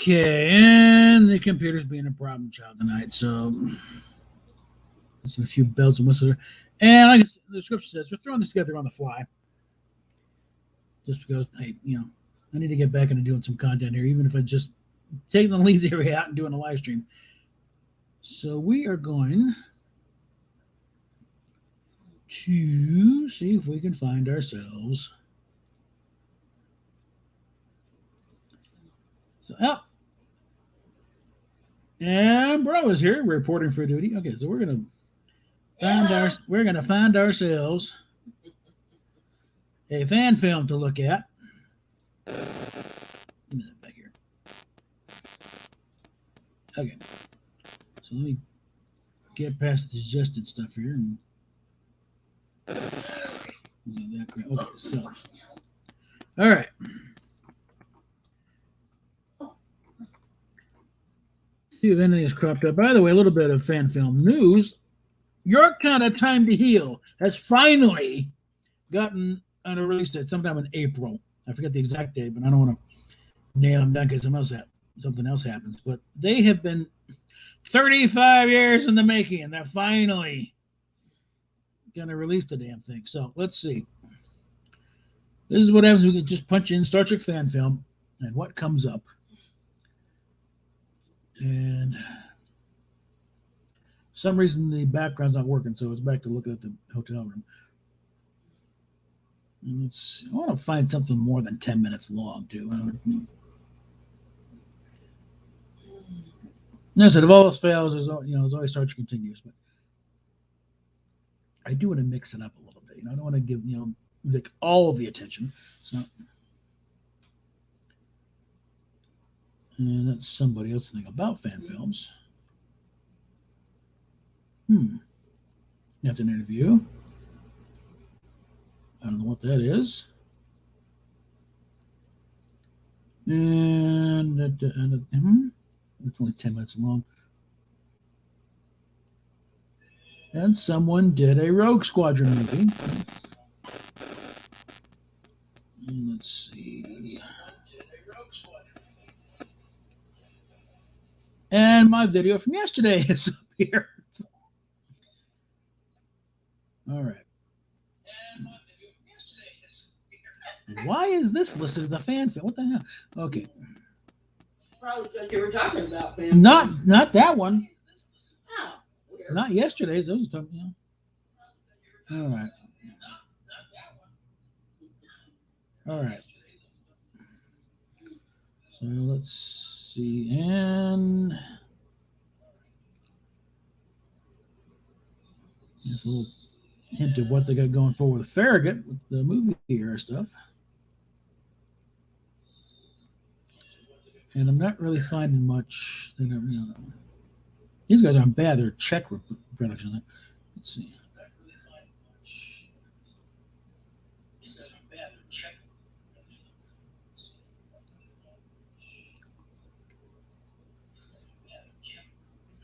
Okay, and the computer's being a problem child tonight, so there's a few bells and whistles. And like the description says, we're throwing this together on the fly. Just because, hey, I need to get back into doing some content here, even if I just taking the lazy area out and doing a live stream. So we are going to see if we can find ourselves. So, and Bro is here reporting for duty. Okay, so we're gonna find ourselves a fan film to look at. Let me that back here. Okay, so let me get past the suggested stuff here and that crap. Okay, so all right. See if anything has cropped up. By the way, a little bit of fan film news. Your Kind of Time to Heal has finally gotten on a release date sometime in April. I forget the exact date, but I don't want to nail them down because something else happens. But they have been 35 years in the making, and they're finally going to release the damn thing. So let's see. This is what happens. We can just punch in Star Trek fan film, and what comes up. And for some reason the background's not working, so it's back to looking at the hotel room. And let's see. I want to find something more than 10 minutes long, too. I said, if all else fails, there's always Star Trek continues. But I do want to mix it up a little bit. I don't want to give Vic all of the attention. So, and that's somebody else thing about fan films. That's an interview. I don't know what that is. And it's only 10 minutes long. And someone did a Rogue Squadron movie. And let's see. And my video from yesterday is up here. All right. Why is this listed as a fan film? What the hell? Okay. Probably because you were talking about fan. Not that one. Oh, not yesterday's. Those are All right. All right. So let's see. And just a little hint of what they got going forward with Farragut with the movie era stuff. And I'm not really finding much. These guys aren't bad. They're Czech production. Let's see.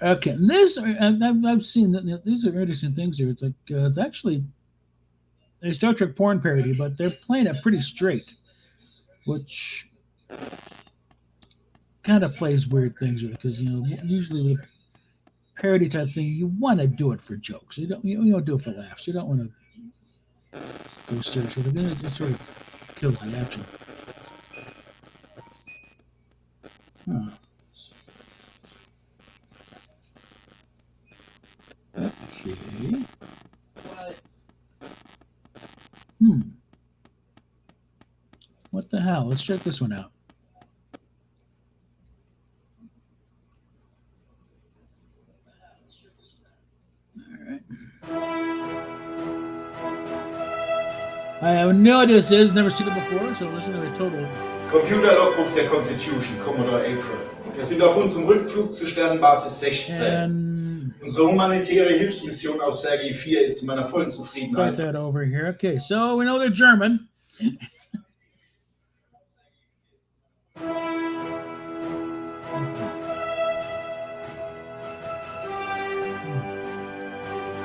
Okay, this I've seen that these are interesting things here. It's like it's actually a Star Trek porn parody, but they're playing it pretty straight, which kind of plays weird things with it because usually with parody type thing you want to do it for jokes. You don't do it for laughs. You don't want to go serious with it. Then it just sort of kills the action. Huh. Okay. What the hell? Let's check this one out. I have no idea what this is, never seen it before, so listen to the total. Computer-Logbuch der Constitution, Commodore April. Wir sind auf unserem Rückflug zur Sternenbasis 16. Unsere humanitäre Hilfsmission auf Sergei 4 ist zu meiner vollen Zufriedenheit. Put that over here. Okay, so we know they're German.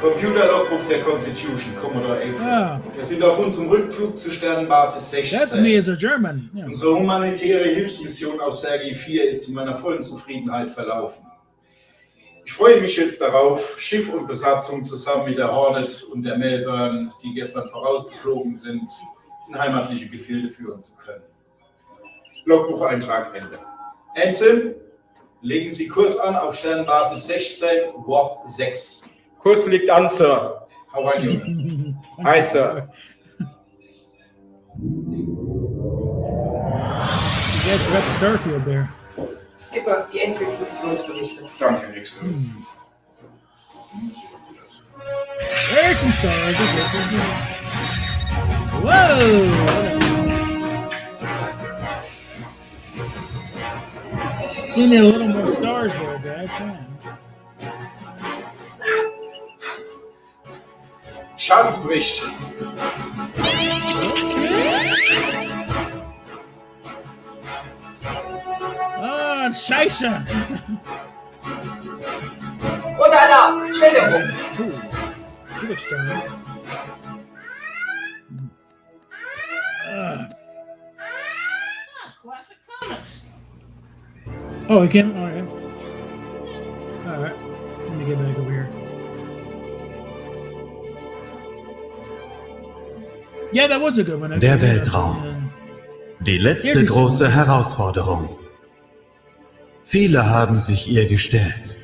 Computer-Logbuch der Constitution, Commodore April. Ah. Wir sind auf unserem Rückflug zur Sternenbasis That's me 16. as a German. Yeah. Unsere humanitäre Hilfsmission auf Sergei 4 ist zu meiner vollen Zufriedenheit verlaufen. Ich freue mich jetzt darauf, Schiff und Besatzung zusammen mit der Hornet und der Melbourne, die gestern vorausgeflogen sind, in heimatliche Gefilde führen zu können. Logbucheintrag Ende. Ensign, legen Sie Kurs an auf Sternenbasis 16, Warp 6. Kurs liegt an, Sir. Hau rein, Junge. Aye, Sir. You guys got the Starfield there. Skipper, die endgültigen Missionsberichte. Danke, Nix. There's some stars. Whoa! Still need a little more stars there, guys. Yeah. Schadensbericht. Ah, Scheiße! Und Alarm! Stellung! Cool. You look stunning. Classic comics. Oh, we can? Alright. Alright. Let me get back over here. Yeah, that was a good one. Der Weltraum. Die letzte große Herausforderung. Viele haben sich ihr gestellt.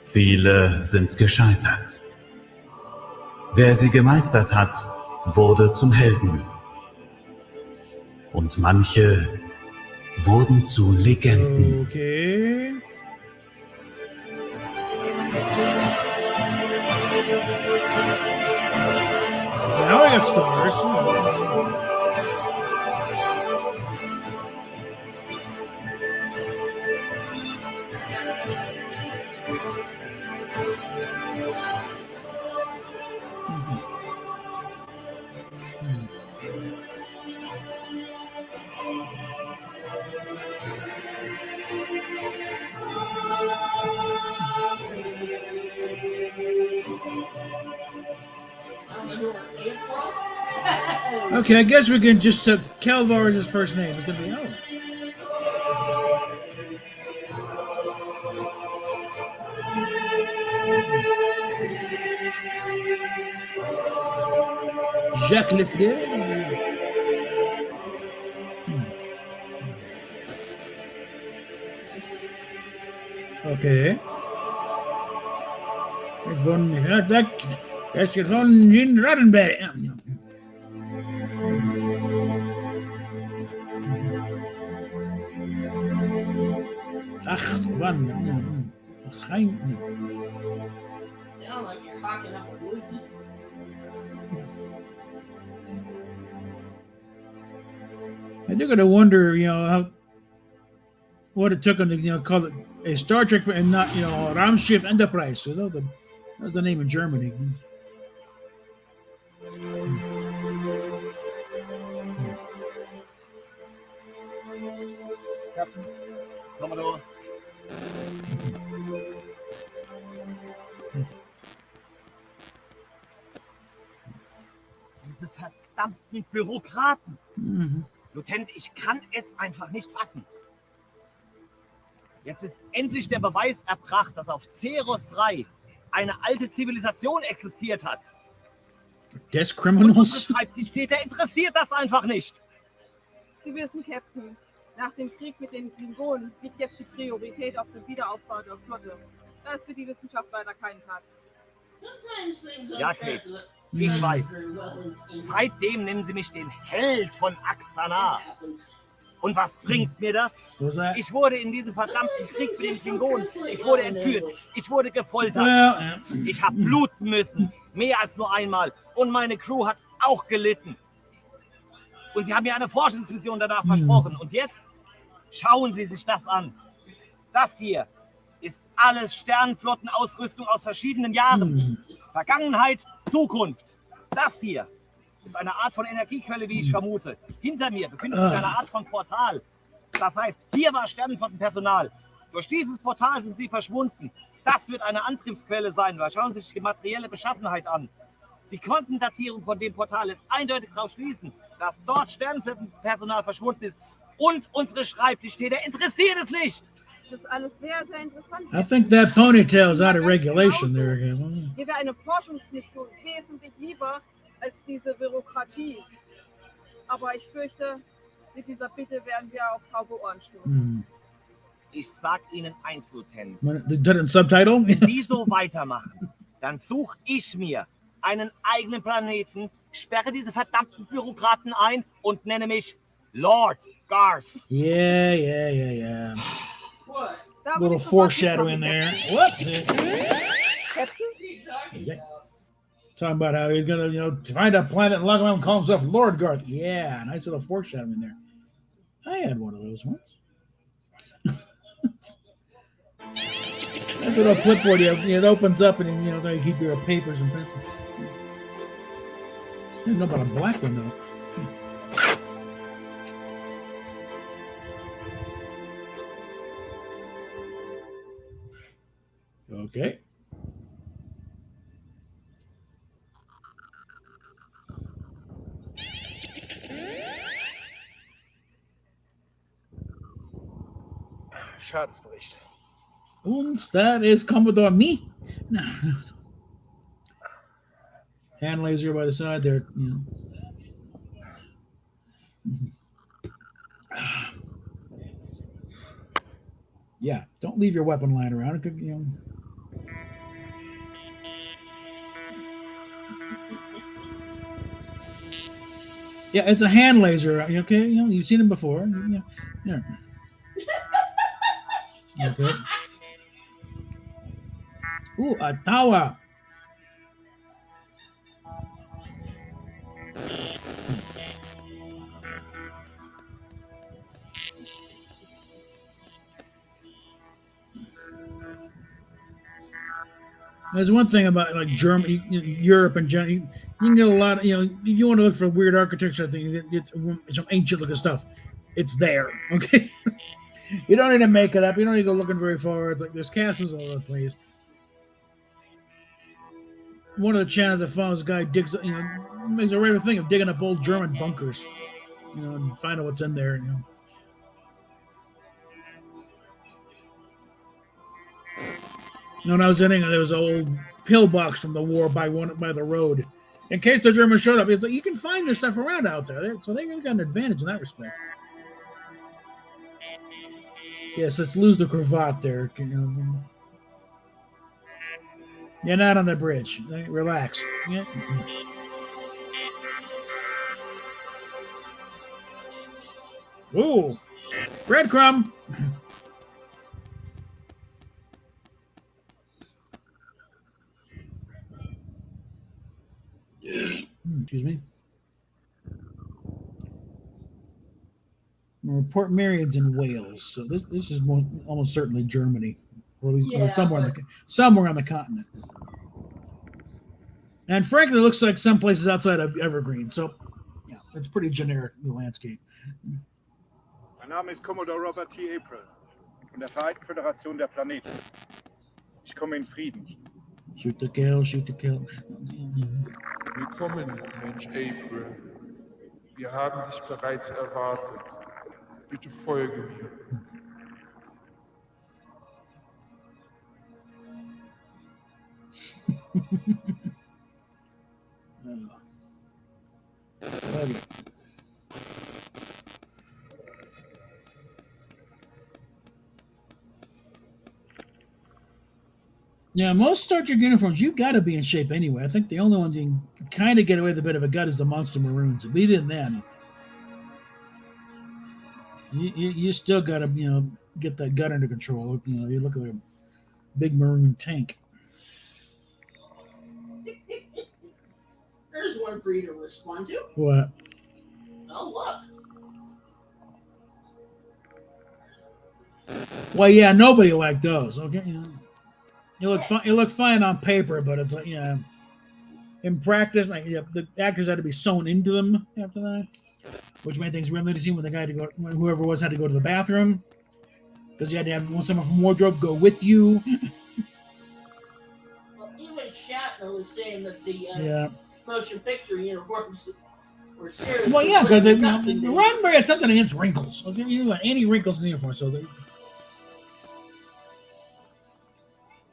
Viele sind gescheitert. Wer sie gemeistert hat, wurde zum Helden. Und manche wurden zu Legenden. Okay. Now I got stars. Okay, I guess we can just Kelvar is his first name. It's gonna be Jacques Lefleur. Okay. Das ist von Gene Roddenberry. Ach, wann? Rein. Sound like you're hocking up a gluten. I do gotta wonder, how what it took them to, call it a Star Trek and not, Raumschiff Enterprise. So that was the name in Germany. Captain, Commodore. Diese verdammten Bürokraten. Mhm. Lieutenant, ich kann es einfach nicht fassen. Jetzt ist endlich der Beweis erbracht, dass auf Ceros 3 eine alte Zivilisation existiert hat. Death Und Criminals? unsere Schreibtischtäter interessiert das einfach nicht. Sie wissen, Captain, nach dem Krieg mit den Klingonen liegt jetzt die Priorität auf den Wiederaufbau der Flotte. Da ist für die Wissenschaft leider kein Platz. Sometimes things Ja, like Kate, that ich weiß. very well in Seitdem nennen sie mich den Held von Axanar. happens. Und was bringt mir das? Was that? Ich wurde in diesem verdammten Krieg mit den Klingonen, ich wurde entführt, ich wurde gefoltert. Well, Ich habe bluten müssen, mehr als nur einmal. Und meine Crew hat auch gelitten. Und sie haben mir eine Forschungsmission danach versprochen. Und jetzt schauen Sie sich das an. Das hier ist alles Sternenflottenausrüstung aus verschiedenen Jahren. Vergangenheit, Zukunft. Das hier ist eine Art von Energiequelle, wie ich vermute. Hinter mir befindet sich eine Art von Portal. Das heißt, hier war Sternenflottenpersonal. Durch dieses Portal sind sie verschwunden. Das wird eine Antriebsquelle sein, weil schauen Sie sich die materielle Beschaffenheit an. Die Quantendatierung von dem Portal lässt eindeutig darauf schließen, dass dort Sternenflottenpersonal verschwunden ist und unsere Schreibtischtäter interessiert es nicht. Das ist alles sehr, sehr interessant. I think that ponytail is out of regulation there again. Mir wäre eine Forschungsmission wesentlich lieber als diese Bürokratie. Aber ich fürchte, mit dieser Bitte werden wir auf taube Ohren stoßen. Ich sag Ihnen eins, Lieutenant. Lieutenant Subtitle? Wenn die so weitermachen, dann suche ich mir einen eigenen Planeten, sperre diese verdammten Bürokraten ein und nenne mich Lord Garth. Yeah. What? Da Little will ich sofort foreshadowing mitmachen. there. What? Captain? What are you talking Yeah. about? Talking about how he's gonna, find a planet and lock him up and call himself Lord Garth. Yeah, nice little foreshadowing there. I had one of those once. That's a little clipboard. It opens up and there you keep your papers and pencils. I didn't know about a black one though. Okay. Schadensbericht. Und that is Commodore Me. Hand laser by the side there. Yeah, don't leave your weapon lying around. It could, Yeah, it's a hand laser. Okay, you've seen them before. Yeah. Okay. Ooh, a tower. There's one thing about like Germany, Europe, and general. You can get a lot of, if you want to look for weird architecture, I think you get some ancient looking stuff. It's there, okay? You don't need to make it up. You don't need to go looking very far. It's like there's castles all over the place. One of the channels I found, this guy digs, makes a regular thing of digging up old German bunkers, and find out what's in there, When I was in England, there was an old pillbox from the war by the road. In case the Germans showed up, it's like you can find this stuff around out there. So they really got an advantage in that respect. Yes, let's lose the cravat there. You're not on the bridge. Relax. Yeah. Ooh, breadcrumb. Excuse me. Port Marian's in Wales, so this is almost certainly Germany, or at least or somewhere on the continent. And frankly, it looks like some places outside of Evergreen. So, yeah, it's pretty generic, the landscape. Mein Name ist Commodore Robert T. April von der Vereinten Föderation der Planeten. Ich komme in Frieden. Shoot to kill, shoot to kill. Willkommen, Mensch April. Wir haben dich bereits erwartet. Bitte folge mir. Okay. Yeah, most Star Trek uniforms, you got to be in shape anyway. I think the only ones you can kind of get away with a bit of a gut is the Monster Maroons. But even then, you still got to, get that gut under control. You look like a big maroon tank. There's one for you to respond to. What? Oh, look. Well, yeah, nobody liked those. Okay, you look fine on paper, but it's like, in practice, like, the actors had to be sewn into them after that, which made things really interesting when the guy had to go, whoever was had to go to the bathroom because you had to have someone from wardrobe go with you. Rocco was saying that the Yeah. motion picture uniforms were serious. Well, yeah, because the Roddenberry had something against wrinkles. Okay, you got any wrinkles in the uniform, so they.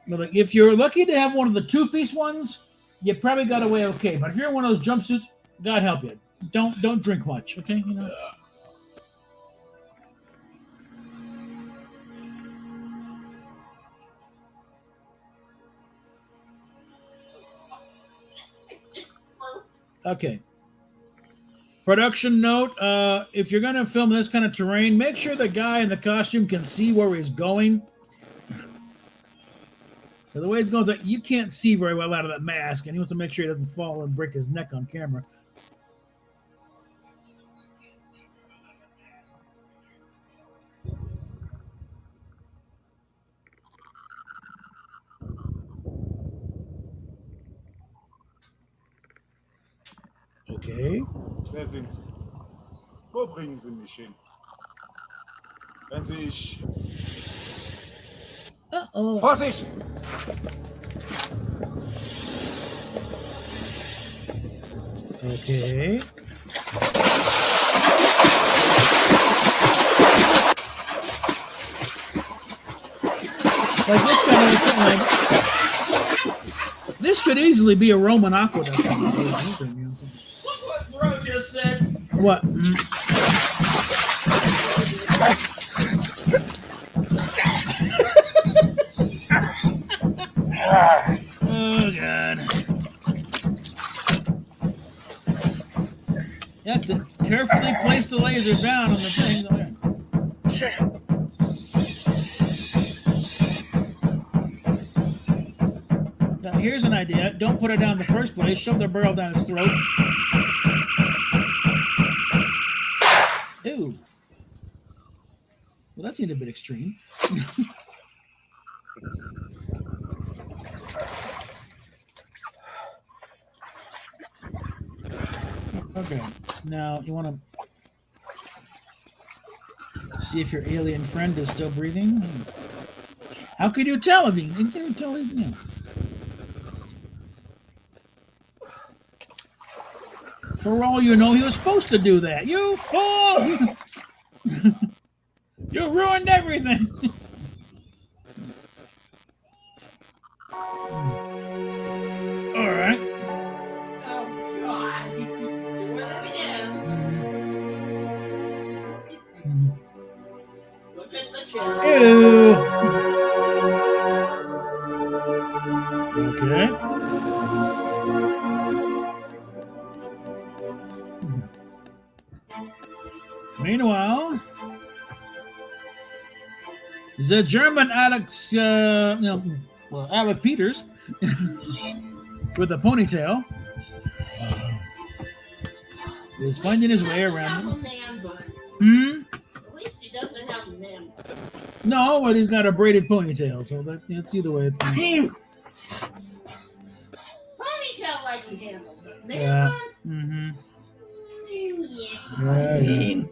But like, if you're lucky to have one of the two-piece ones, you probably got away okay. But if you're in one of those jumpsuits, God help you. Don't drink much, okay? You know. Okay. Production note: if you're gonna film this kind of terrain, make sure the guy in the costume can see where he's going. So the way it's going, you can't see very well out of that mask, and he wants to make sure he doesn't fall and break his neck on camera. Okay. Wer sind Sie? Wo bringen Sie mich hin? Wenn Sie ich... Uh-oh. Vorsicht! Okay. Like this kind of like, this could easily be a Roman aqueduct. Look what Bro just said. What? Oh God. You have to carefully place the laser down on the thing. Now, here's an idea. Don't put it down in the first place. Shove the barrel down his throat. Ew. Well, that seemed a bit extreme. Okay. Now, you want to see if your alien friend is still breathing? How could you tell if you can tell his name? For all you know, he was supposed to do that. You fool! You ruined everything. All right. Oh God! Doing it again. Look at the chair. Ew. Okay. Meanwhile, the German Alex, Alec Peters, with a ponytail, is finding his way around. At least he doesn't have a man bun. No, but he's got a braided ponytail, so that's either way. Ponytail I can handle, but man Yeah. bun? Mm-hmm. Yeah. Yeah.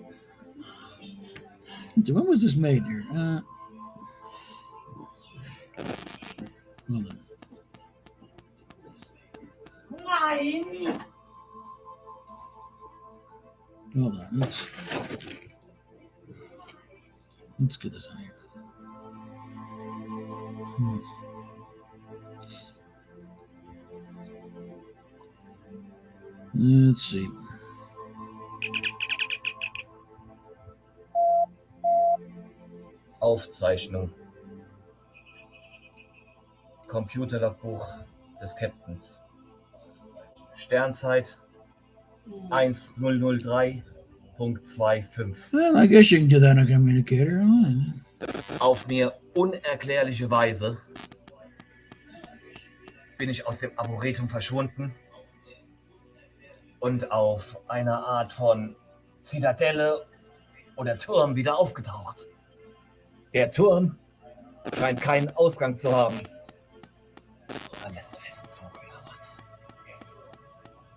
So when was this made here? Hold on. Nein. Hold on. Let's get this on here. Let's see. Aufzeichnung. Computerlogbuch des Captains. Sternzeit 1003.25. Well, I guess you can do that on a communicator. Auf mir unerklärliche Weise bin ich aus dem Arboretum verschwunden und auf einer Art von Zitadelle oder Turm wieder aufgetaucht. Der Turm scheint keinen Ausgang zu haben. Alles fest zugemauert.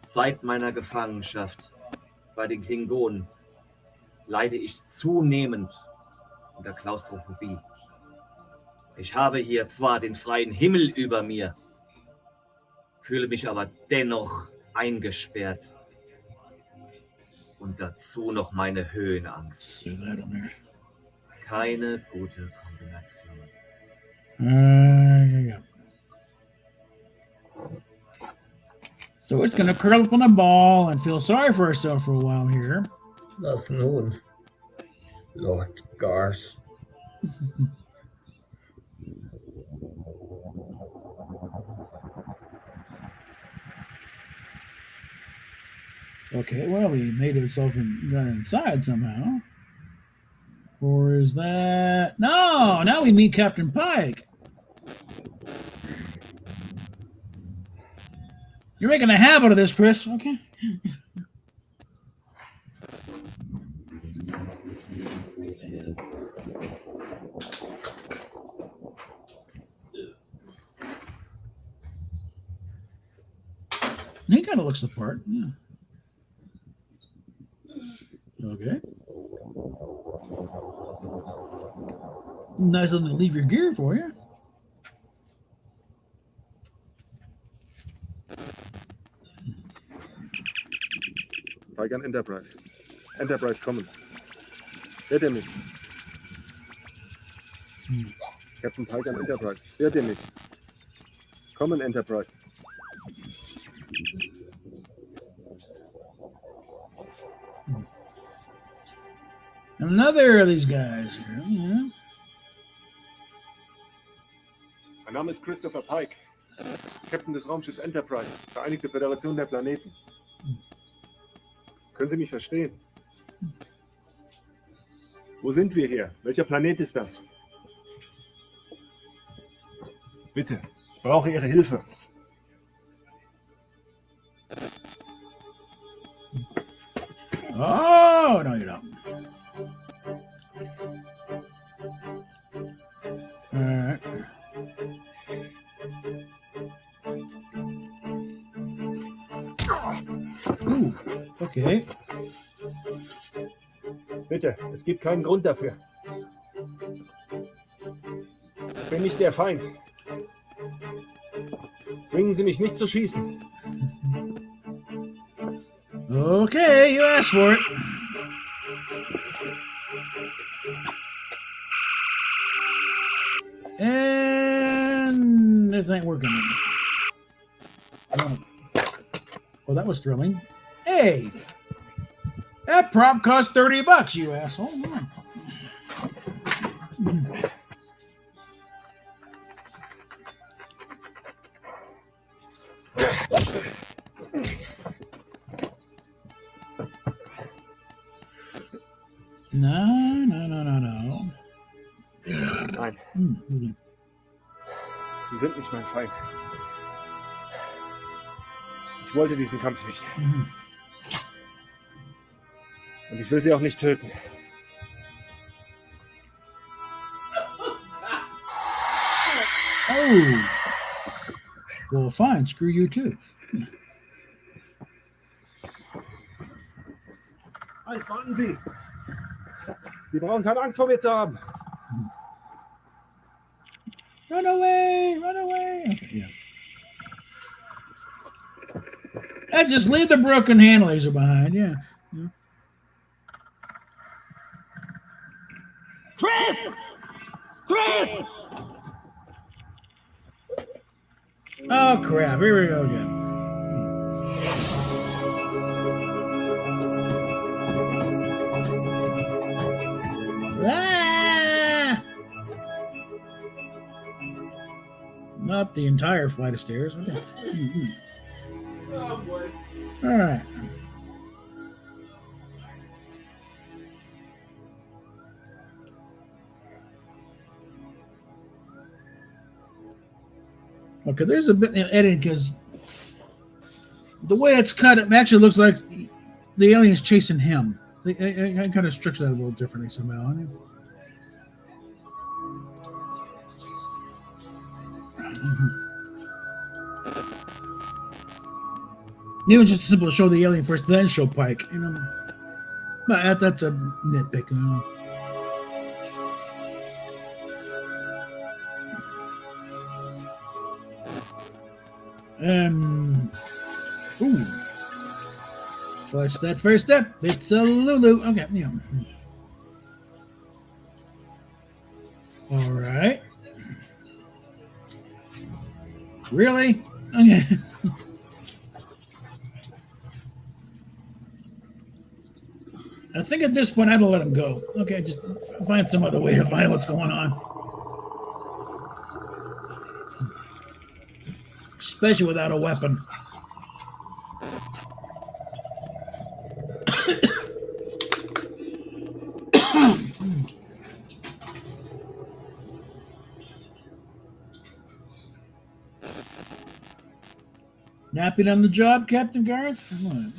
Seit meiner Gefangenschaft bei den Klingonen leide ich zunehmend unter Klaustrophobie. Ich habe hier zwar den freien Himmel über mir, fühle mich aber dennoch eingesperrt. Und dazu noch meine Höhenangst. Keine gute Kombination. Yeah. So it's gonna curl up on a ball and feel sorry for herself for a while here. Was nun, Lord Garth? Okay, well, he made himself and got inside somehow. Or is that... No! Now we meet Captain Pike. You're making a habit of this, Chris. Okay. He kind of looks the part. Yeah. Okay. Nice of them to leave your gear for you. Pike an Enterprise. Enterprise kommen. Hört ihr mich? Captain Pike an Enterprise. Hört ihr mich? Kommen, Enterprise. Another of these guys here. Yeah. Mein Name ist Christopher Pike, Captain des Raumschiffs Enterprise, Vereinigte Föderation der Planeten. Können Sie mich verstehen? Wo sind wir hier? Welcher Planet ist das? Bitte, ich brauche Ihre Hilfe. Oh, no, you don't. All right. Ooh, okay. Bitte, es gibt keinen Grund dafür. Ich bin nicht der Feind. Zwingen Sie mich nicht zu schießen. Okay, you asked for it. And this ain't working. Well, that was thrilling. Hey, that prop cost $30, you asshole. No. Nein. Sie sind nicht mein Feind. Ich wollte diesen Kampf nicht. Und ich will Sie auch nicht töten. Oh. Well, fine. Screw you too. Halt, warten Sie! Sie brauchen keine Angst vor mir zu haben. Run away! Run away! Okay, yeah. And just leave the broken hand laser behind. Yeah. Chris! Chris! Oh crap! Here we go again. Ah! Not the entire flight of stairs. Okay. Oh boy. All right. Okay, there's a bit in editing because the way it's cut, it actually looks like the alien's chasing him. I kind of structure that a little differently somehow. I mean, even just simple to show the alien first, then show Pike. You know, but that's a nitpick. You know. Ooh. What's that first step? It's a Lulu. Okay, yeah. All right. Really? Okay. I think at this point I'd let him go. Okay, just find some other way to find out what's going on. Especially without a weapon. Napping on the job, Captain Garth? Come on.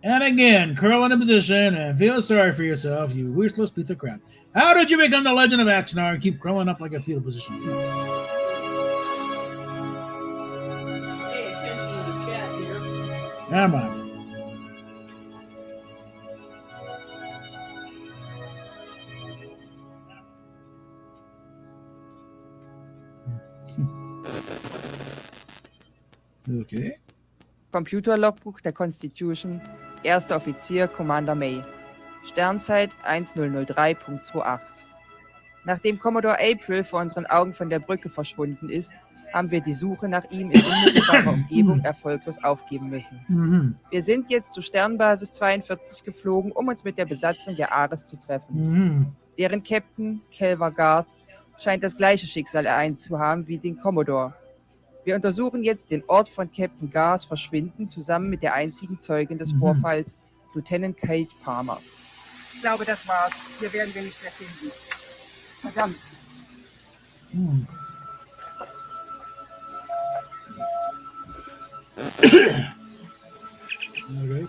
And again, curl in a position and feel sorry for yourself, you useless piece of crap. How did you become the Legend of Axanar and keep curling up like a fetal position? Hey, attention to the chat here. Come on. Okay. Computerlogbuch der Constitution, Erster Offizier Commander May. Sternzeit 1003.28. Nachdem Commodore April vor unseren Augen von der Brücke verschwunden ist, haben wir die Suche nach ihm in unmittelbarer Umgebung erfolglos aufgeben müssen. Wir sind jetzt zu Sternbasis 42 geflogen, um uns mit der Besatzung der Ares zu treffen. Deren Captain, Kelvar Garth, scheint das gleiche Schicksal ereilt zu haben wie den Commodore. Wir untersuchen jetzt den Ort von Captain Garths Verschwinden zusammen mit der einzigen Zeugin des Vorfalls, Lieutenant Kate Palmer. Ich glaube, das war's. Hier werden wir nicht mehr finden. Verdammt. Okay.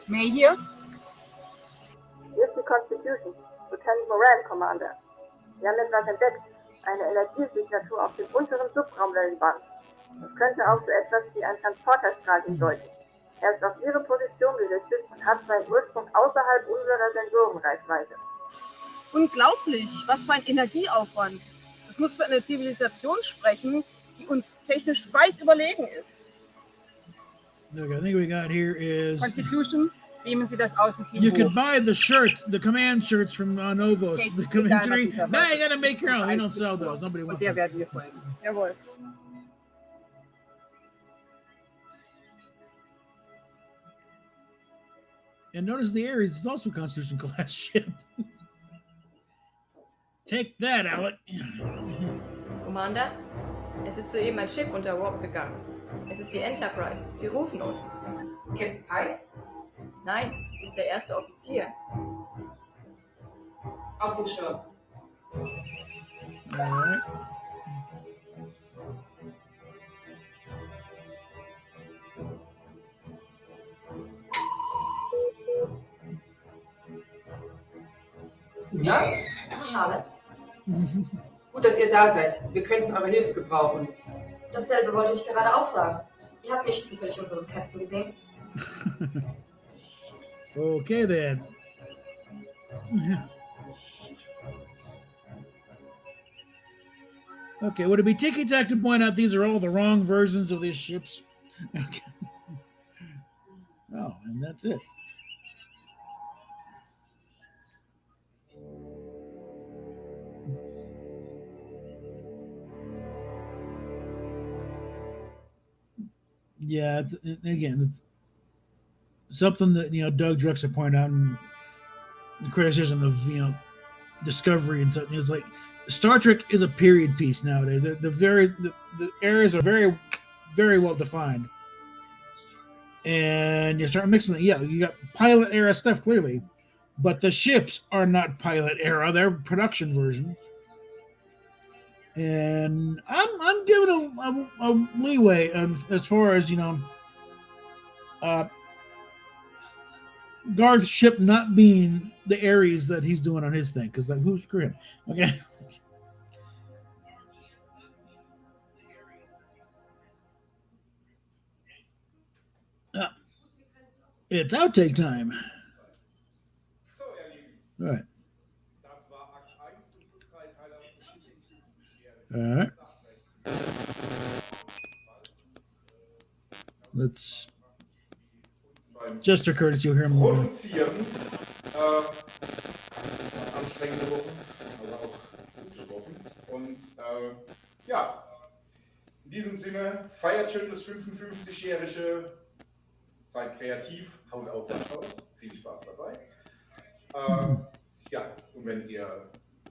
May hier? Hier ist die Constitution. Lieutenant Moran, Commander. Wir haben etwas entdeckt. Eine Energiesignatur auf dem unteren Subraumwellenband. Das könnte auf so etwas wie ein Transporterstrahl hindeuten. Er ist auf Ihre Position gerichtet und hat seinen Ursprung außerhalb unserer Sensorenreichweite. Unglaublich, was für ein Energieaufwand. Das muss für eine Zivilisation sprechen, die uns technisch weit überlegen ist. Look, I think we got here is Constitution, beamen Sie das Außenteam you hoch. can buy the shirts, the command shirts from Novos. Okay, The command egal, was tree. ich da Now mache. you gotta make your own. We don't sell those. Nobody Und wants der them. werden wir folgen. Jawohl. And notice the Ares is also a Constitution class ship. Take that, Alec. Commander, es ist soeben ein Schiff unter Warp gegangen. Es ist die Enterprise. Sie rufen uns. Captain Pike? Nein, es ist der erste Offizier. Auf den Schirm. Alright. Na, Charlotte? Gut, dass ihr da seid. Wir könnten eure Hilfe gebrauchen. Dasselbe wollte ich gerade auch sagen. Ihr habt nicht zufällig unseren Captain gesehen? Okay, then. Okay, would it be ticky-tack to point out these are all the wrong versions of these ships? Okay. Oh, and that's it. Yeah, again, it's something that Doug Drexler pointed out in the criticism of Discovery and something. It's like Star Trek is a period piece nowadays. The eras are very, very well defined, and you start mixing it. Yeah, you got pilot era stuff clearly, but the ships are not pilot era; they're production version. And I'm giving a leeway as far as Garth's ship not being the Ares that he's doing on his thing, because like who's screw him? Okay. It's outtake time. All right. All right. Let's just a courtesy, you'll hear him. Produzieren. Anstrengende Wochen, aber auch gute Wochen. Und ja, in diesem Sinne, feiert schön das 55-jährige, seid kreativ, haut auch was raus, viel Spaß dabei. Ja, und wenn ihr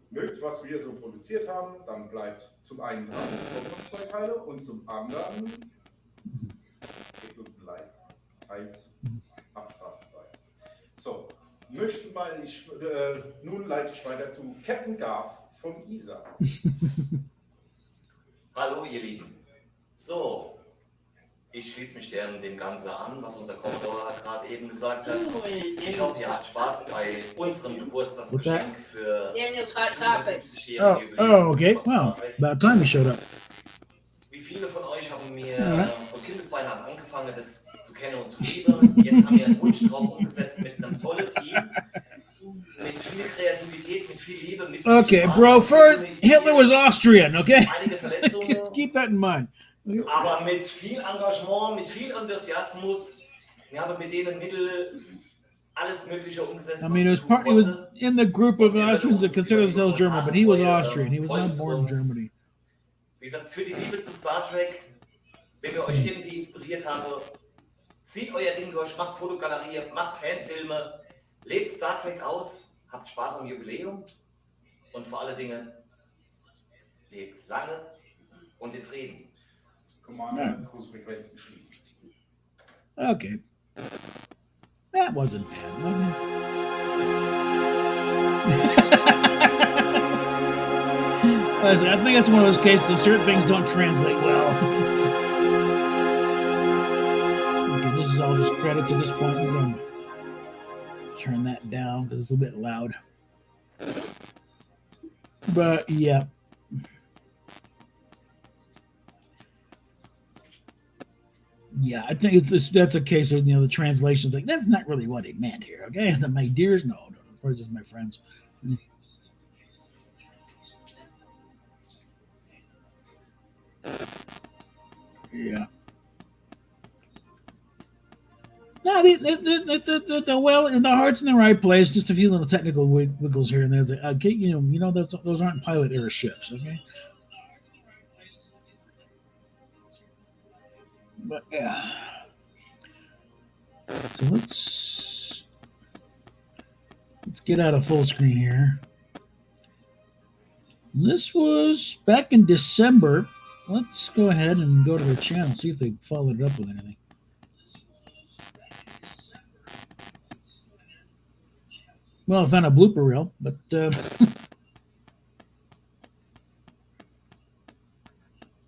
mögt, was wir so produziert haben, dann bleibt zum einen dran, es kommen noch 2 Teile, und zum anderen gebt uns ein Like, teilt, habt Spaß dabei. So, nun leite ich weiter zu Captain Garth von ISA. Hallo ihr Lieben. So, ich schließe mich dem Ganzen an, was unser Commodore gerade eben gesagt hat. Ich hoffe, ihr habt Spaß bei unserem Geburtstagsgeschenk für das 55-jährige Jubiläum. Oh, okay. Wow. About time he showed up. Wie viele von euch haben mir von Kindesbeinen an angefangen, das zu kennen und zu lieben. Jetzt haben wir einen Wunschtraum umgesetzt mit einem tollen Team. Mit viel Kreativität, mit viel Liebe, mit viel Okay, Spaß. bro, first, Hitler was Austrian, okay? Einige Verletzungen. Keep that in mind. Aber mit viel Engagement, mit viel Enthusiasmus. Wir haben mit denen Mittel alles Mögliche umgesetzt. I mean, it was in the group of Austrians that consider themselves German, but he was Austrian. He was not born in Germany. Wie gesagt, für die Liebe zu Star Trek, wenn wir euch irgendwie inspiriert haben, zieht euer Ding durch, macht Fotogalerie, macht Fanfilme, lebt Star Trek aus, habt Spaß am Jubiläum und vor allen Dingen lebt lange und in Frieden. Commander, Großfrequenzen schließen. Okay. That wasn't bad. Listen, I think that's one of those cases that certain things don't translate well. Okay, this is all just credits at this point. We're going to turn that down because it's a bit loud. But yeah. Yeah, I think that's a case of, the translation's like, that's not really what he meant here, okay? My dears, no, or just my friends. Yeah. No, they're well, and the heart's in the right place. Just a few little technical wiggles here and there. Okay, those aren't pilot era ships, okay? But yeah. So let's get out of full screen here. This was back in December. Let's go ahead and go to their channel, see if they followed it up with anything. Well, I found a blooper reel, but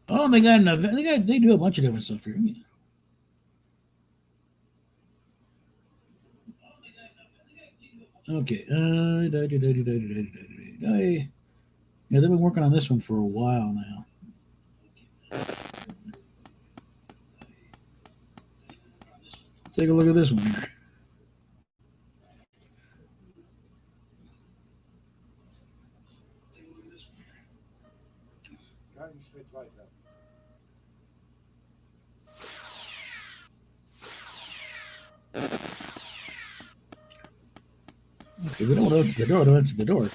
oh, they got enough. They do a bunch of different stuff here. Okay. Yeah, they've been working on this one for a while now. Let's take a look at this one here. Okay, we don't want to answer the door. Don't answer the door.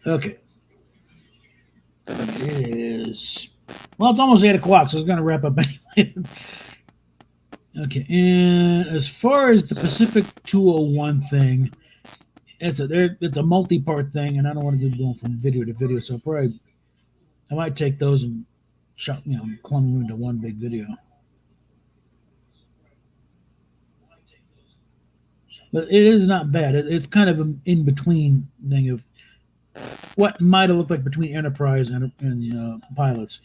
Okay. It is. Well, it's almost 8 o'clock, so it's going to wrap up anyway. Okay, and as far as the Pacific 201 thing, it's a multi-part thing, and I don't want to be going from video to video, so I might take those and clump them into one big video. But it is not bad. It's kind of an in-between thing of what might have looked like between Enterprise and pilots.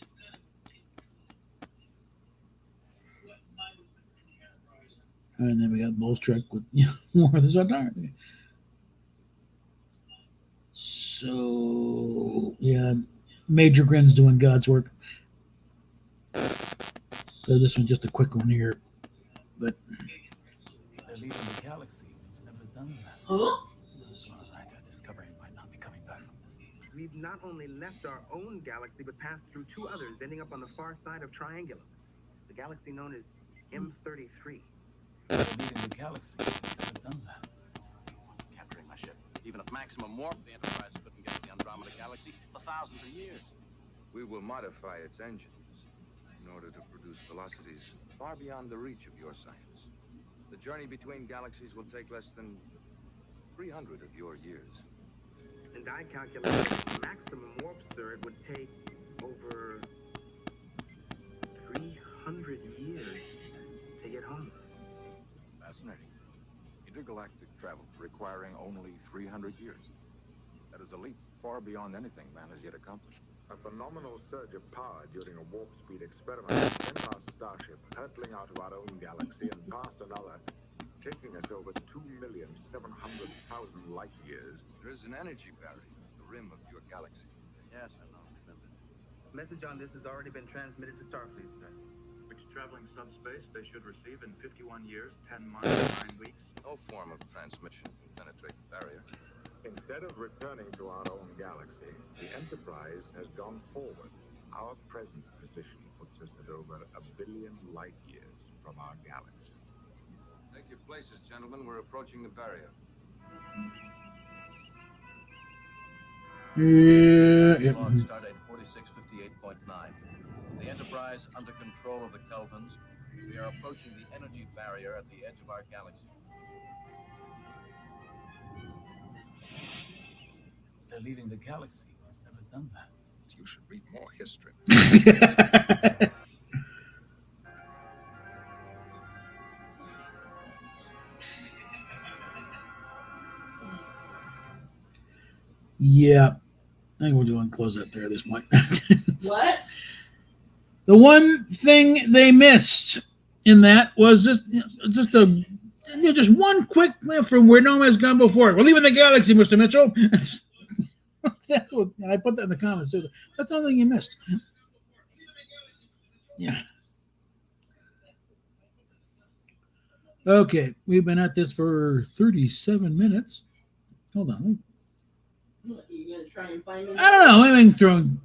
And then we got Bolstrek with more of this other. So yeah, Major Grin's doing God's work. So this one's just a quick one here, but. They're leaving the galaxy. We've never done that. Huh? As far as I know, Discovery might not be coming back from this. We've not only left our own galaxy, but passed through two others, ending up on the far side of Triangulum, the galaxy known as M33. Leaving the galaxy, I've never done that. Capturing my ship. Even at maximum warp, the Enterprise couldn't get to the Andromeda Galaxy for thousands of years. We will modify its engines in order to produce velocities far beyond the reach of your science. The journey between galaxies will take less than 300 of your years. And I calculated maximum warp, sir, it would take over 300 years to get home. Fascinating. Intergalactic travel requiring only 300 years. That is a leap far beyond anything man has yet accomplished. A phenomenal surge of power during a warp speed experiment sent our starship hurtling out of our own galaxy and past another, taking us over 2,700,000 light years. There is an energy barrier at the rim of your galaxy. Yes, I know. Remember. Message on this has already been transmitted to Starfleet, sir. Which traveling subspace they should receive in 51 years, 10 months, 9 weeks. No form of transmission can penetrate the barrier. Instead of returning to our own galaxy, the Enterprise has gone forward. Our present position puts us at over 1 billion light years from our galaxy. Take your places, gentlemen. We're approaching the barrier. Yeah. Launch stardate 4658.9. The Enterprise under control of the Kelvins. We are approaching the energy barrier at the edge of our galaxy. They're leaving the galaxy. I've never done that. You should read more history. Yeah. I think we're doing close up there at this point. What? The one thing they missed in that was just one quick clip from where no man's gone before. We're leaving the galaxy, Mr. Mitchell. That's what, and I put that in the comments too. That's the only thing you missed. Yeah. Okay, we've been at this for 37 minutes. Hold on. What, you gonna try and find me? I don't know. I'm throwing.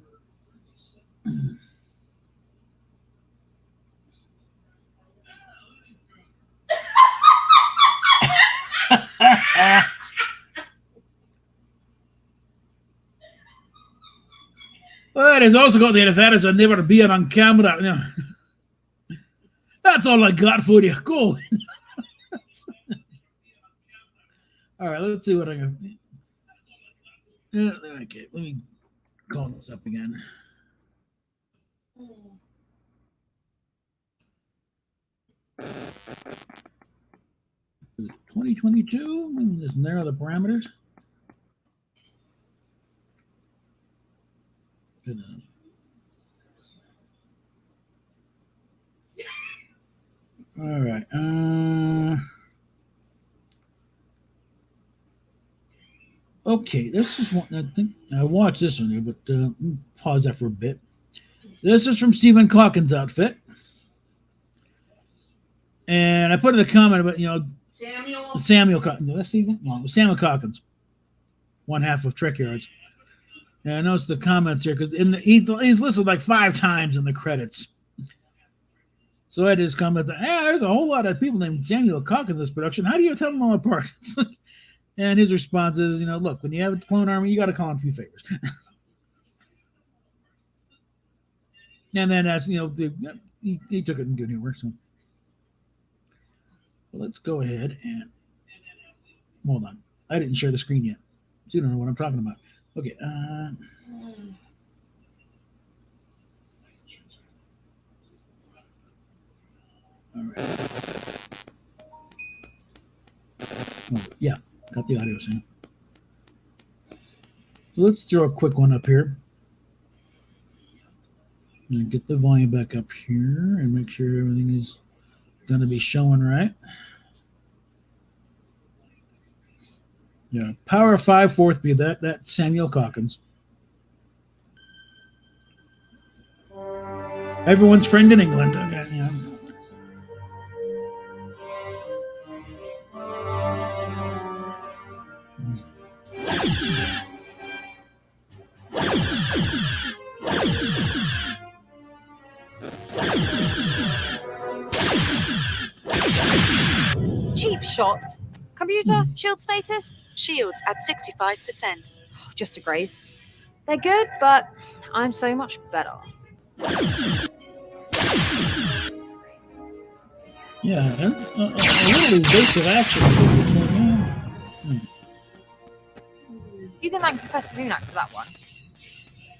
Well, it's also got the advantage of never being on camera. Yeah. That's all I got for you. Go. All right, let's see what I can. Okay, let me call this up again. 2022. Just narrow the parameters. Good enough. All right. Okay, this is one. I think I watched this one here, but pause that for a bit. This is from Stephen Calkins' outfit, and I put in a comment about Samuel Calkins. Did I see that? No, it was Samuel Calkins, one half of Trek Yards. And I noticed the comments here because he's listed like 5 times in the credits. So I just commented, "Hey, there's a whole lot of people named Samuel Calkins in this production. How do you tell them all apart?" And his response is, look, when you have a clone army, you got to call in a few favors. And then, as he took it in good humor. So let's go ahead and hold on. I didn't share the screen yet, so you don't know what I'm talking about. Okay. All right. Oh, yeah. Got the audio soon. So let's throw a quick one up here. And get the volume back up here and make sure everything is going to be showing right. Yeah, Power 5 4th view. That's Samuel Calkins. Everyone's friend in England. Okay, yeah. Cheap shot. Computer, shield status? Shields at 65%. Just a graze. They're good, but I'm so much better. Yeah, and a little evasive action. You can thank Professor Zunak for that one.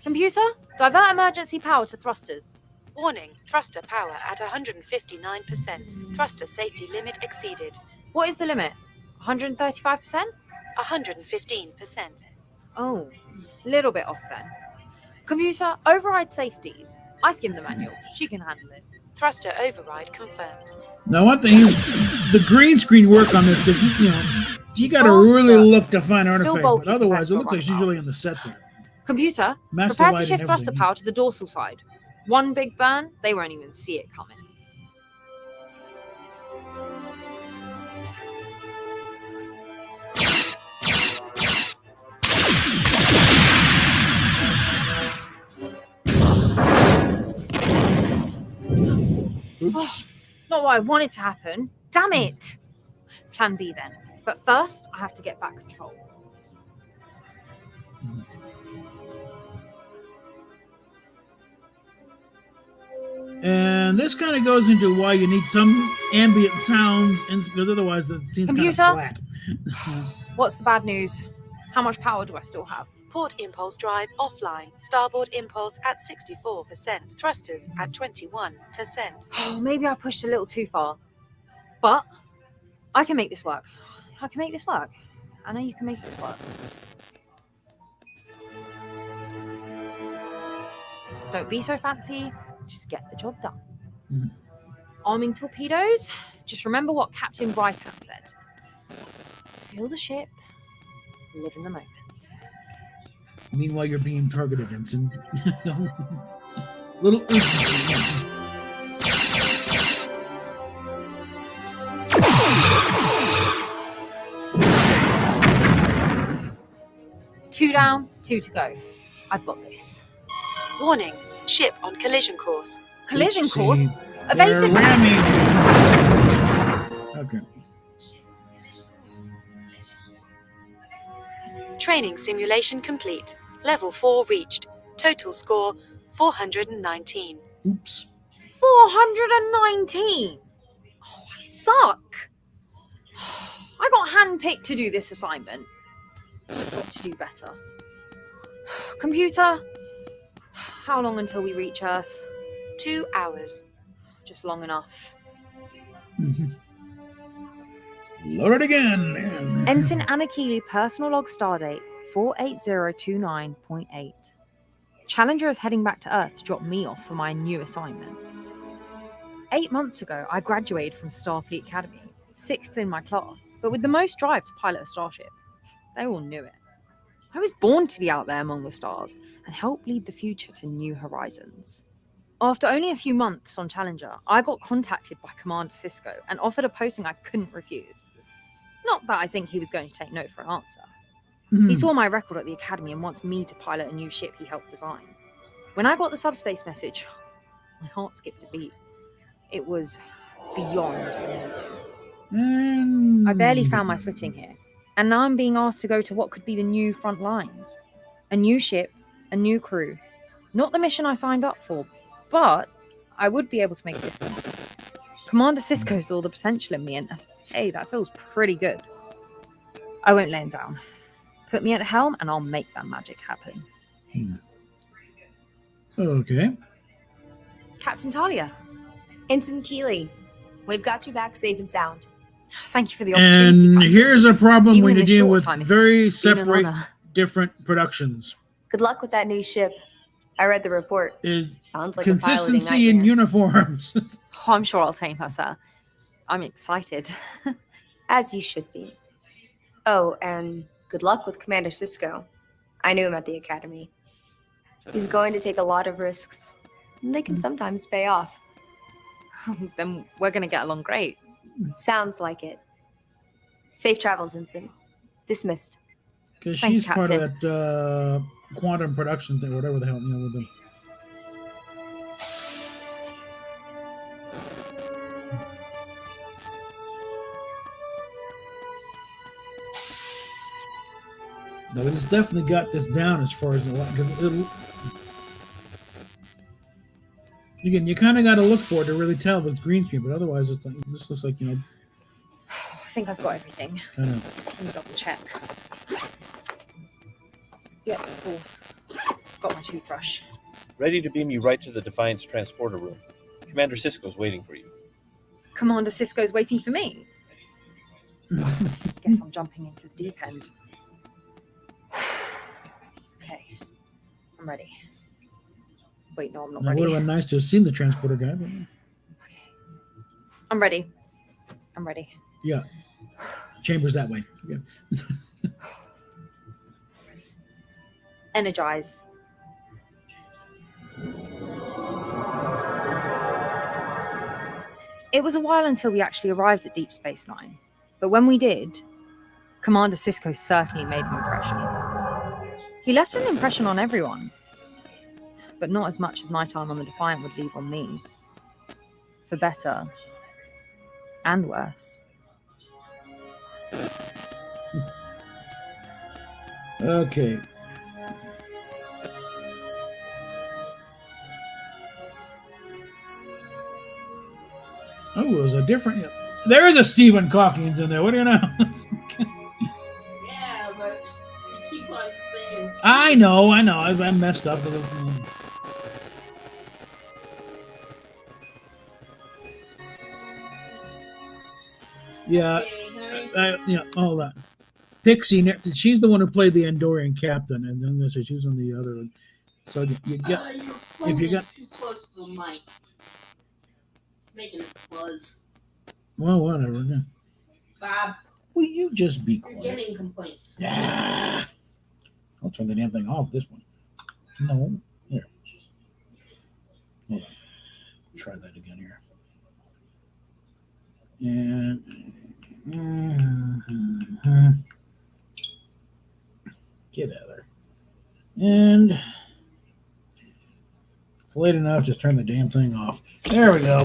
Computer, divert emergency power to thrusters. Warning, thruster power at 159%. Thruster safety limit exceeded. What is the limit? 135%? 115%. Oh, little bit off then. Computer, override safeties. I skimmed the manual. She can handle it. Thruster override confirmed. Now, one thing is the green screen work on this, because you got to really look to find artifacts, but otherwise it looks like she's really in the set there. Computer, Master prepare to light shift and thruster everything. power to the dorsal side. One big burn, they won't even see it coming. Oh, not what I wanted to happen. Damn it! Plan B then. But first, I have to get back control. And this kind of goes into why you need some ambient sounds, because otherwise the scene's kind of Computer? flat. What's the bad news? How much power do I still have? Port impulse drive offline. Starboard impulse at 64%. Thrusters at 21%. Oh, maybe I pushed a little too far. But I can make this work. I can make this work. I know you can make this work. Don't be so fancy. Just get the job done. Mhm. Arming torpedoes. Just remember what Captain Brighthand said. Feel the ship. Live in the moment. Meanwhile, you're being targeted, Ensign. Little urgency. Two down, two to go. I've got this. Warning, ship on collision course. Collision course? They're Evasive. ramming. Okay. Training simulation complete. Level 4 reached. Total score 419. Oops. 419! Oh, I suck! I got handpicked to do this assignment. I've got to do better. Computer, how long until we reach Earth? 2 hours. Just long enough. Load it again. Ensign Anna Keeley, personal log stardate 48029.8. Challenger is heading back to Earth to drop me off for my new assignment. 8 months ago, I graduated from Starfleet Academy, 6th in my class, but with the most drive to pilot a starship. They all knew it. I was born to be out there among the stars and help lead the future to new horizons. After only a few months on Challenger, I got contacted by Commander Sisko and offered a posting I couldn't refuse. Not that I think he was going to take no for an answer. He saw my record at the Academy and wants me to pilot a new ship he helped design. When I got the subspace message, my heart skipped a beat. It was beyond amazing. I barely found my footing here, and now I'm being asked to go to what could be the new front lines. A new ship, a new crew. Not the mission I signed up for, but I would be able to make a difference. Commander Sisko saw the potential in me, and hey, that feels pretty good. I won't lay him down. Put me at the helm, and I'll make that magic happen. Okay. Captain Talia. Ensign Keeley, we've got you back safe and sound. Thank you for the opportunity. And here's a problem Even when in you're a dealing short with time, it's very been an separate, honor. different productions. Good luck with that new ship. I read the report. Sounds like a piloting Consistency in nightmare. uniforms. Oh, I'm sure I'll tame her, sir. I'm excited. As you should be. Oh, and good luck with Commander Sisko. I knew him at the Academy. He's going to take a lot of risks. They can sometimes pay off. Then we're going to get along great. Sounds like it. Safe travels, Ensign. Dismissed. Because Thank you, she's part of Captain. that quantum production thing, whatever the hell, with them. But it's definitely got this down as far as again, you kind of got to look for it to really tell if it's green screen, but otherwise, it's like, this looks like, I think I've got everything. kind of. Let me double check. Yeah, cool. Got my toothbrush. Ready to beam you right to the Defiance transporter room. Commander Sisko's waiting for you. Commander Sisko's waiting for me. Guess I'm jumping into the deep end. Okay, I'm ready. Wait, no, I'm not Now, ready. would have been nice to have seen the transporter guy, but I'm ready. I'm ready. yeah. Chambers that way. Yeah. Energize. It was a while until we actually arrived at Deep Space Nine, but when we did, Commander Sisko certainly made an impression. He left an impression on everyone, but not as much as my time on the Defiant would leave on me. For better and worse. Okay. Oh, it was a different. There is a Stephen Hawkins in there. What do you know? Yeah, but you keep on saying. I know. I messed up. Yeah. All that. Pixie, she's the one who played the Andorian captain, and then she was on the other one. So you get if you got too close to the mic, making it buzz. well, whatever. Yeah. Bob, Will you just be you're quiet? getting complaints. Yeah. I'll turn the damn thing off. This one. No. Here. Hold on. Try that again here. And get out of there. And it's late enough. Just turn the damn thing off. There we go.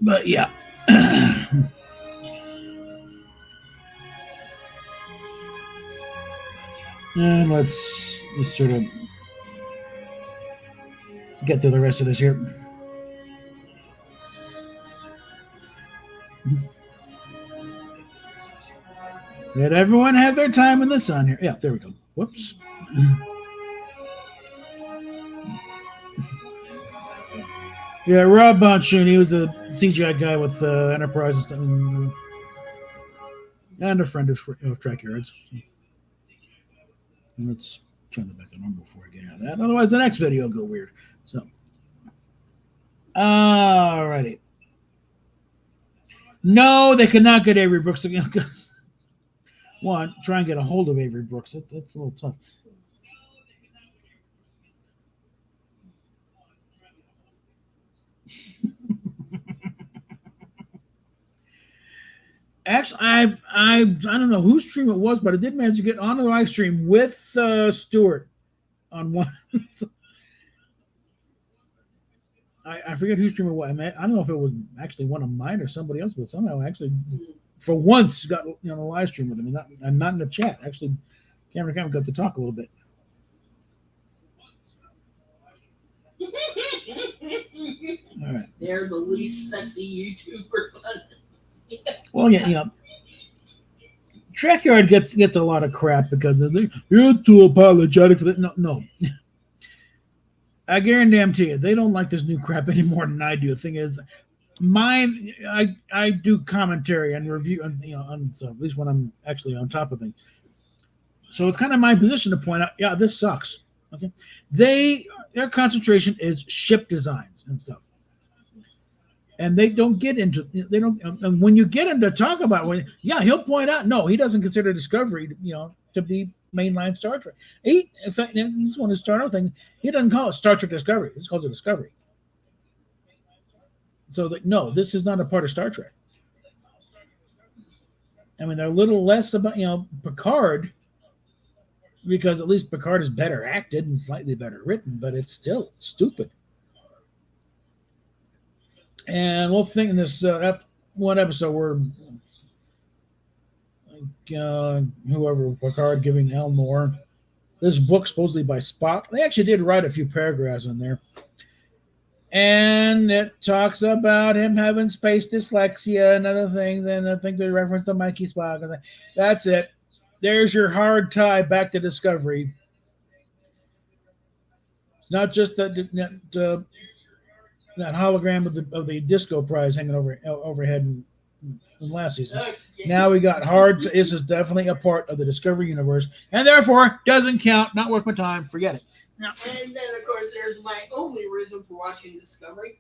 But yeah. And let's sort of get to the rest of this here. Let everyone have their time in the sun here. Yeah, there we go. Whoops. Yeah, Rob Bonchoon, he was the CGI guy with Enterprise and stuff. And a friend of Track Yards. So. Let's turn the back the number before I get out of that. Otherwise, the next video will go weird. So, alrighty. No, they could not get Avery Brooks again. One, try and get a hold of Avery Brooks. That's a little tough. Actually, I don't know whose stream it was, but I did manage to get on the live stream with Stuart on one. I forget whose stream it was. I don't know if it was actually one of mine or somebody else, but somehow I actually, for once, got a live stream with him, and not in the chat. Actually, Cameron got to talk a little bit. All right. They're the least sexy YouTubers. Well, yeah. Trackyard gets a lot of crap because you're too apologetic for that. No. I guarantee you, they don't like this new crap any more than I do. The thing is, I do commentary and review, on stuff, at least when I'm actually on top of things. So it's kind of my position to point out, yeah, this sucks. Okay, their concentration is ship designs and stuff. And they don't get into, and when you get him to talk about it, he'll point out, no, he doesn't consider Discovery, to be mainline Star Trek. In fact, he's one who started out thing. He doesn't call it Star Trek Discovery. He calls it Discovery. So, no, this is not a part of Star Trek. I mean, they're a little less about, Picard, because at least Picard is better acted and slightly better written, but it's still stupid. And we'll think in this one episode where whoever Picard giving Elnor this book supposedly by Spock. They actually did write a few paragraphs in there. And it talks about him having space dyslexia and other things. And I think they reference to Mikey Spock. And that's it. There's your hard tie back to Discovery. It's not just that hologram of the disco prize hanging overhead in last season. Now we got hard. This is definitely a part of the Discovery universe, and therefore doesn't count. Not worth my time. Forget it. And then, of course, there's my only reason for watching Discovery.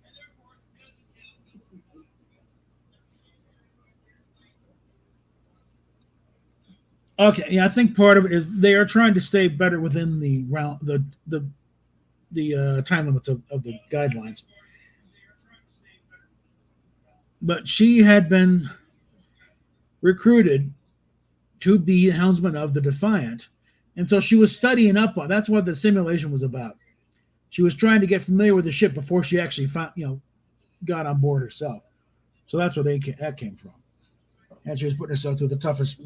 Okay, yeah, I think part of it is they are trying to stay better within the time limits of the guidelines. But she had been recruited to be helmsman of the Defiant, and so she was studying up on. That's what the simulation was about. She was trying to get familiar with the ship before she actually got on board herself. So that's where that came from. And she was putting herself through the toughest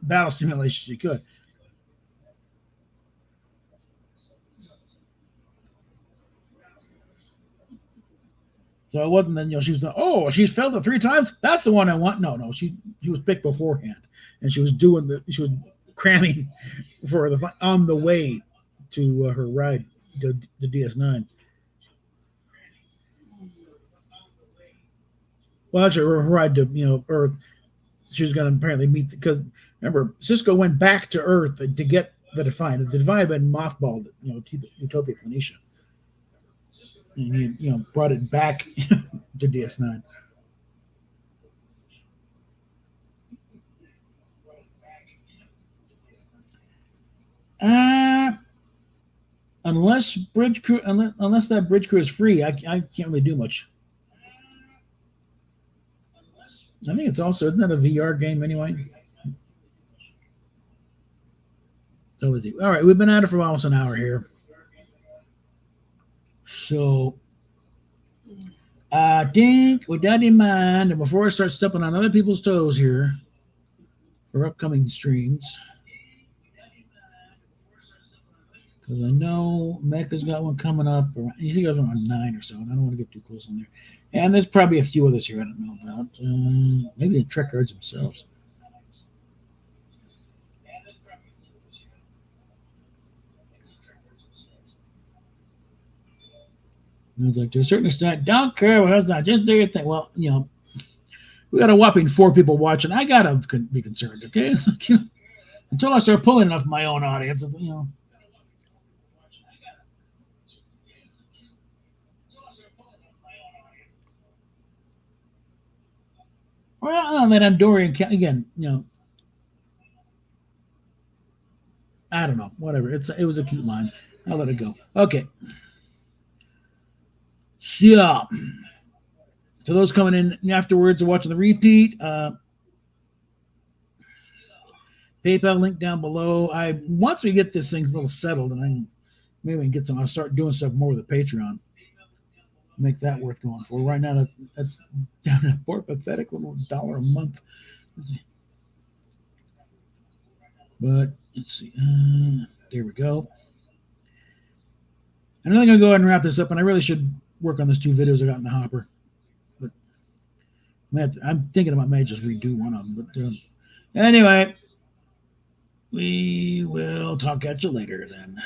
battle simulation she could. So it wasn't that she was she's failed it 3 times. That's the one I want. No, she was picked beforehand, and she was cramming for on the way to her ride to DS9. Well, actually, her ride to Earth. She was going to apparently meet because remember Sisko went back to Earth to get the Defiant. The Defiant had been mothballed at Utopia Planitia. And he, brought it back to DS9. Unless bridge crew, unless that bridge crew is free, I can't really do much. I think it's also isn't that a VR game anyway? So is he? All right, we've been at it for almost an hour here. So I think with that in mind, and before I start stepping on other people's toes here for upcoming streams, because I know Mecca's got one coming up. You think it was around 9 or so, and I don't want to get too close on there. And there's probably a few others here I don't know about. Maybe the Trek Guards themselves. Like to a certain extent, don't care what else. Just do your thing. Well, we got a whopping 4 people watching. I gotta be concerned, okay? Until I start pulling enough of my own audience, Well, on that Andorian again, I don't know. Whatever. It was a cute line. I'll let it go. Okay. Yeah. So those coming in afterwards or watching the repeat, PayPal link down below. Once we get this thing a little settled, and maybe we can get some. I'll start doing stuff more with the Patreon. Make that worth going for. Right now, that's down a poor pathetic little $1 a month. But let's see. There we go. And I'm going to go ahead and wrap this up, and I really should work on those 2 videos I got in the hopper. But I'm thinking I may just redo one of them. But anyway, we will talk at you later then.